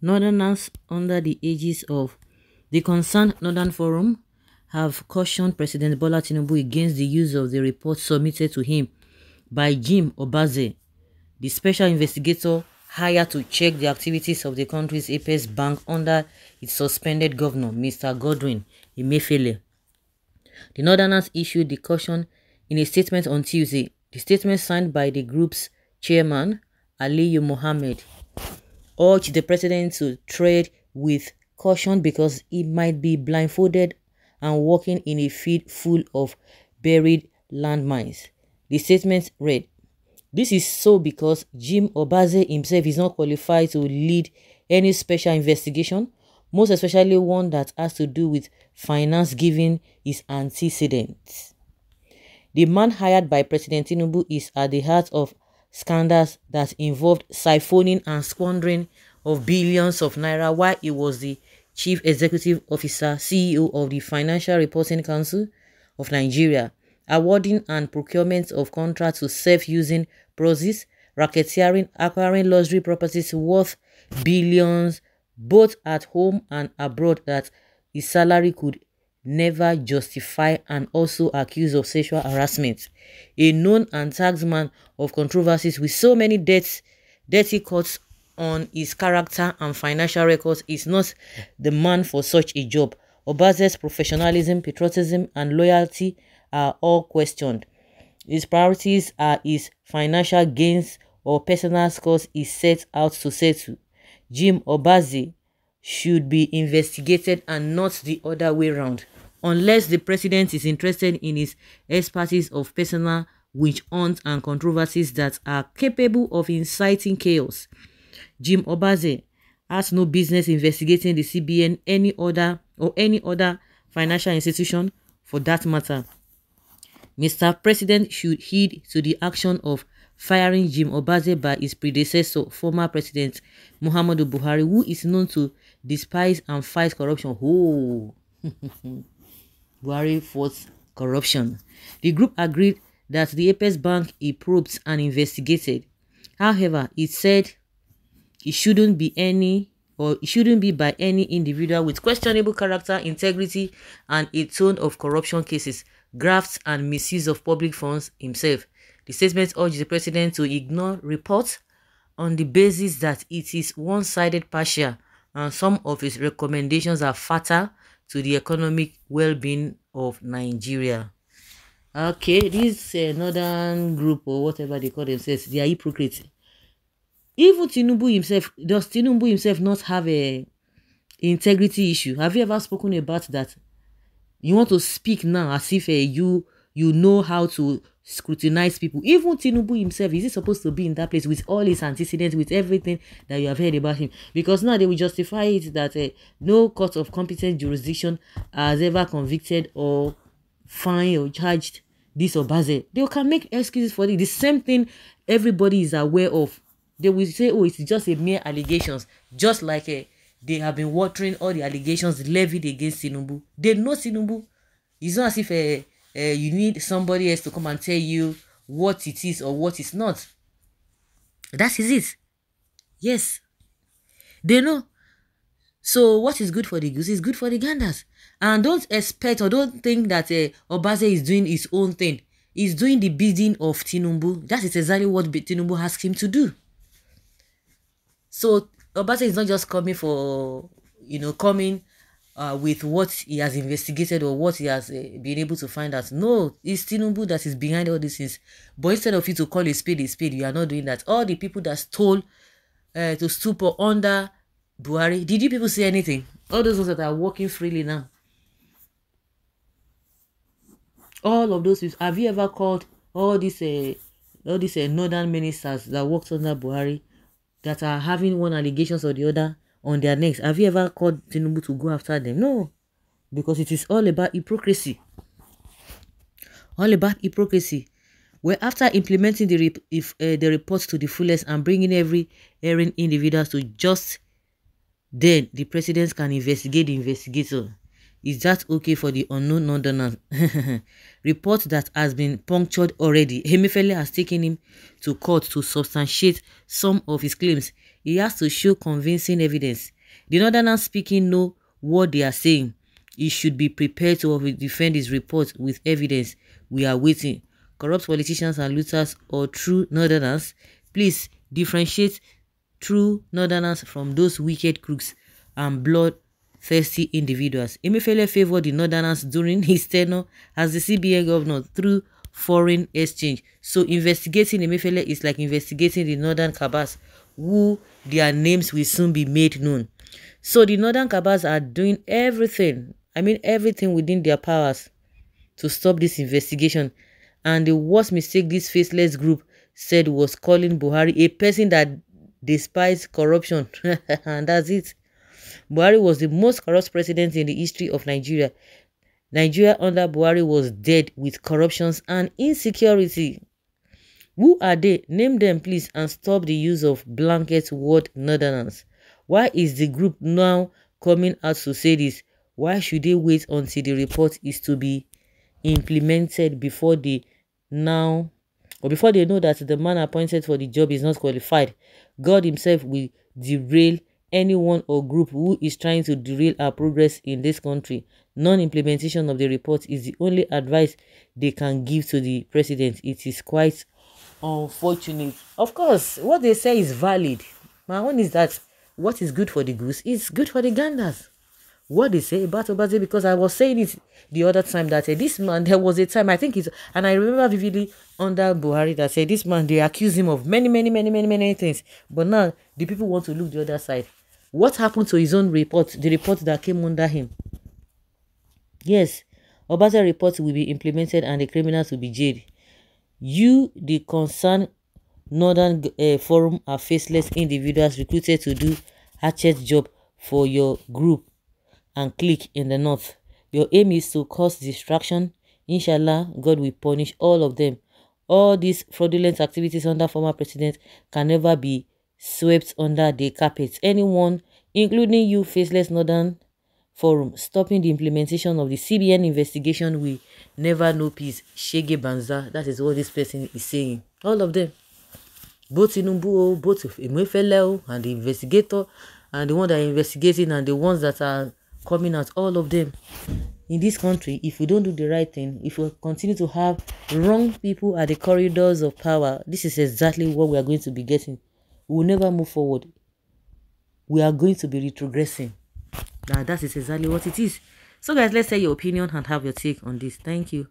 Northerners under the aegis of the Concerned Northern Forum have cautioned President Bola Tinubu against the use of the report submitted to him by Jim Obazee'S, the special investigator hired to check the activities of the country's apex bank under its suspended governor, Mr. Godwin Emefiele. The Northerners issued the caution in a statement on Tuesday. The statement, signed by the group's chairman, Aliyu Mohammed, urged the president to tread with caution because he might be blindfolded and walking in a field full of buried landmines. The statement read, "This is so because Jim Obazee'S himself is not qualified to lead any special investigation, most especially one that has to do with finance given his antecedents. The man hired by President Tinubu is at the heart of scandals that involved siphoning and squandering of billions of naira while he was the Chief Executive Officer, CEO of the Financial Reporting Council of Nigeria, awarding and procurement of contracts to self-using proxies, racketeering, acquiring luxury properties worth billions both at home and abroad that his salary could never justify, and also accused of sexual harassment. A known and tagged man of controversies with so many dirty cuts on his character and financial records is not the man for such a job. Obazee'S professionalism, patriotism, and loyalty are all questioned. His priorities are his financial gains or personal scores he set out to settle. Jim Obazee'S should be investigated and not the other way round, unless the president is interested in his expertise of personal witch hunts and controversies that are capable of inciting chaos. Jim Obazee'S has no business investigating the CBN, any other financial institution for that matter. Mr. President should heed to the action of firing Jim Obazee'S by his predecessor, former President Muhammadu Buhari, who is known to despise and fight corruption. Oh, Buhari fought corruption. The group agreed that the apex bank he probed and investigated. However, it said it shouldn't be by any individual with questionable character, integrity, and a ton of corruption cases, grafts, and misuse of public funds himself. The statement urged the president to ignore reports on the basis that it is one-sided, partial, and some of his recommendations are fatal to the economic well-being of Nigeria. Okay, this northern group or whatever they call themselves, they are hypocrites. Even Tinubu himself, does Tinubu himself not have a integrity issue? Have you ever spoken about that? You want to speak now as if you know how to scrutinize people. Even Tinubu himself, is he supposed to be in that place with all his antecedents, with everything that you have heard about him? Because now they will justify it that no court of competent jurisdiction has ever convicted or fined or charged this Obazee'S. They can make excuses for it. The same thing everybody is aware of. They will say, oh, it's just a mere allegations, just like they have been watering all the allegations levied against Tinubu. They know Tinubu. It's not as if you need somebody else to come and tell you what it is or what it's not. That is it. Yes. They know. So what is good for the goose is good for the ganders. And don't expect or don't think that Obazee'S is doing his own thing. He's doing the bidding of Tinubu. That is exactly what Tinubu asked him to do. So Obazee'S is not just coming for, with what he has investigated or what he has been able to find out. No, it's Tinubu that is behind all these things. But instead of you to call a spade, you are not doing that. All the people that stole to stupor under Buhari, did you people say anything? All those ones that are walking freely now. All of those people, have you ever called all these northern ministers that worked under Buhari that are having one allegations or the other on their necks? Have you ever called Tinubu to go after them? No, because it is all about hypocrisy. All about hypocrisy. Where after implementing the reports to the fullest and bringing every erring individual to just, then the president can investigate the investigator. Is that okay for the unknown northerners? Report that has been punctured already. Emefiele has taken him to court to substantiate some of his claims. He has to show convincing evidence. The Northerners speaking know what they are saying. He should be prepared to defend his report with evidence. We are waiting. Corrupt politicians and looters or true Northerners, please differentiate true Northerners from those wicked crooks and bloodthirsty individuals. Emefiele favored the Northerners during his tenure as the CBN governor through foreign exchange. So investigating Emefiele is like investigating the Northern Cabals, who their names will soon be made known. So the Northern Cabals are doing everything, everything within their powers to stop this investigation. And the worst mistake this faceless group said was calling Buhari a person that despised corruption. And that's it. Buhari was the most corrupt president in the history of Nigeria. Nigeria under Buhari was dead with corruptions and insecurity. Who are they? Name them, please, and stop the use of blanket word Northerners. Why is the group now coming out to say this? Why should they wait until the report is to be implemented before they know that the man appointed for the job is not qualified? God himself will derail anyone or group who is trying to derail our progress in this country. Non-implementation of the report is the only advice they can give to the president. It is quite unfortunate. Of course, what they say is valid. My own is that what is good for the goose is good for the ganders. What they say about Obazee'S, because I was saying it the other time that this man, there was a time, and I remember vividly under Buhari that said this man, they accuse him of many things. But now the people want to look the other side. What happened to his own report, the report that came under him? Yes, Obazee'S report will be implemented and the criminals will be jailed. You, the concerned Northern Forum, are faceless individuals recruited to do hatchet job for your group and clique in the north. Your aim is to cause distraction. Inshallah, God will punish all of them. All these fraudulent activities under former president can never be swept under the carpet. Anyone, including you, faceless Northern Forum, stopping the implementation of the CBN investigation will never know peace. Shege Banza, that is what this person is saying. All of them. Both Tinubu, both Emefiele, and the investigator, and the one that are investigating, and the ones that are coming out, all of them. In this country, if we don't do the right thing, if we continue to have wrong people at the corridors of power, this is exactly what we are going to be getting. We will never move forward. We are going to be retrogressing. That is exactly what it is. So guys, let's say your opinion and have your take on this. Thank you.